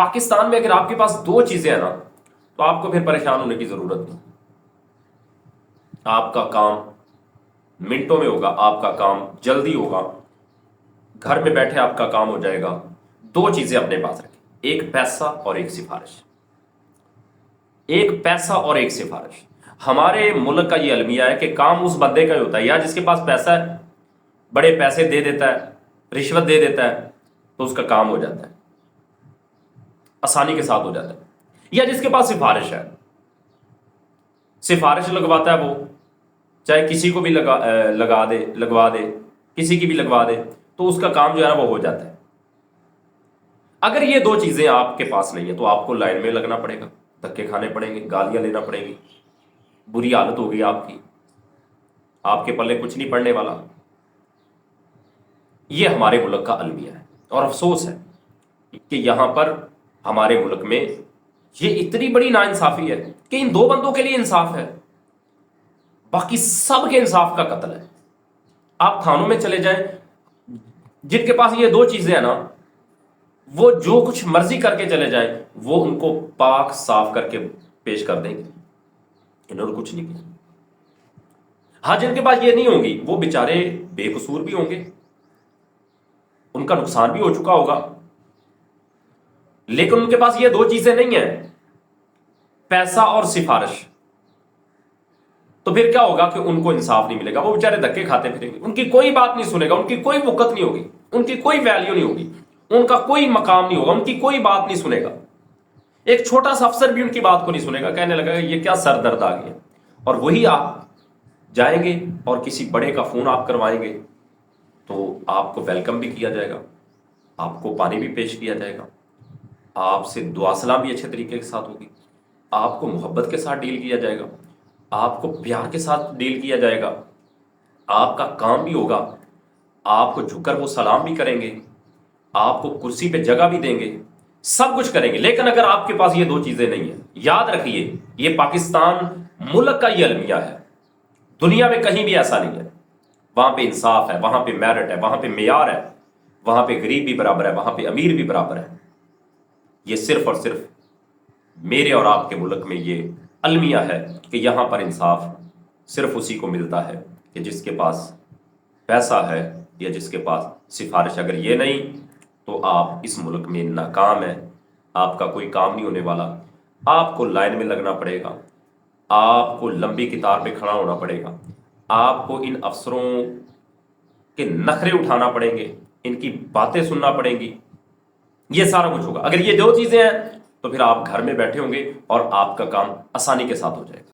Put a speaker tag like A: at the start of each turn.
A: پاکستان میں اگر آپ کے پاس دو چیزیں ہیں نا تو آپ کو پھر پریشان ہونے کی ضرورت نہیں. آپ کا کام منٹوں میں ہوگا, آپ کا کام جلدی ہوگا, گھر میں بیٹھے آپ کا کام ہو جائے گا. دو چیزیں اپنے پاس رکھیں, ایک پیسہ اور ایک سفارش. ایک پیسہ اور ایک سفارش. ہمارے ملک کا یہ المیہ ہے کہ کام اس بندے کا ہی ہوتا ہے, یا جس کے پاس پیسہ ہے, بڑے پیسے دے دیتا ہے, رشوت دے دیتا ہے, تو اس کا کام ہو جاتا ہے, آسانی کے ساتھ ہو جاتا ہے. یا جس کے پاس سفارش ہے, سفارش لگواتا ہے وہ, چاہے کسی کو بھی لگوا دے, کسی کی بھی لگوا دے, تو اس کا کام جو ہے نا وہ ہو جاتا ہے. اگر یہ دو چیزیں آپ کے پاس نہیں ہیں تو آپ کو لائن میں لگنا پڑے گا, دھکے کھانے پڑیں گے, گالیاں لینا پڑیں گی, بری حالت ہوگی آپ کی, آپ کے پلے کچھ نہیں پڑنے والا. یہ ہمارے ملک کا المیہ ہے, اور افسوس ہے کہ یہاں پر ہمارے ملک میں یہ اتنی بڑی ناانصافی ہے کہ ان دو بندوں کے لیے انصاف ہے, باقی سب کے انصاف کا قتل ہے. آپ تھانوں میں چلے جائیں, جن کے پاس یہ دو چیزیں ہیں نا وہ جو کچھ مرضی کر کے چلے جائیں, وہ ان کو پاک صاف کر کے پیش کر دیں گے, انہوں نے کچھ نہیں کیا. ہاں جن کے پاس یہ نہیں ہوگی وہ بیچارے بے قصور بھی ہوں گے, ان کا نقصان بھی ہو چکا ہوگا, لیکن ان کے پاس یہ دو چیزیں نہیں ہیں, پیسہ اور سفارش. تو پھر کیا ہوگا کہ ان کو انصاف نہیں ملے گا, وہ بیچارے دھکے کھاتے پھریں گے, ان کی کوئی بات نہیں سنے گا, ان کی کوئی وقت نہیں ہوگی, ان کی کوئی ویلیو نہیں ہوگی, ان کا کوئی مقام نہیں ہوگا, ان کی کوئی بات نہیں سنے گا. ایک چھوٹا سا افسر بھی ان کی بات کو نہیں سنے گا, کہنے لگا کہ یہ کیا سر درد آ گیا. اور وہی آپ جائیں گے اور کسی بڑے کا فون آپ کروائیں گے تو آپ کو ویلکم بھی کیا جائے گا, آپ کو پانی بھی پیش کیا جائے گا, آپ سے دعا سلام بھی اچھے طریقے کے ساتھ ہوگی, آپ کو محبت کے ساتھ ڈیل کیا جائے گا, آپ کو پیار کے ساتھ ڈیل کیا جائے گا, آپ کا کام بھی ہوگا, آپ کو جھک کر وہ سلام بھی کریں گے, آپ کو کرسی پہ جگہ بھی دیں گے, سب کچھ کریں گے. لیکن اگر آپ کے پاس یہ دو چیزیں نہیں ہیں, یاد رکھیے یہ پاکستان ملک کا یہ المیہ ہے, دنیا میں کہیں بھی ایسا نہیں ہے. وہاں پہ انصاف ہے, وہاں پہ میرٹ ہے, وہاں پہ معیار ہے, وہاں پہ غریب بھی برابر ہے, وہاں پہ امیر بھی برابر ہے. یہ صرف اور صرف میرے اور آپ کے ملک میں یہ المیہ ہے کہ یہاں پر انصاف صرف اسی کو ملتا ہے کہ جس کے پاس پیسہ ہے یا جس کے پاس سفارش. اگر یہ نہیں تو آپ اس ملک میں ناکام ہیں, آپ کا کوئی کام نہیں ہونے والا. آپ کو لائن میں لگنا پڑے گا, آپ کو لمبی قطار پہ کھڑا ہونا پڑے گا, آپ کو ان افسروں کے نخرے اٹھانا پڑیں گے, ان کی باتیں سننا پڑیں گی, یہ سارا کچھ ہوگا. اگر یہ دو چیزیں ہیں تو پھر آپ گھر میں بیٹھے ہوں گے اور آپ کا کام آسانی کے ساتھ ہو جائے گا.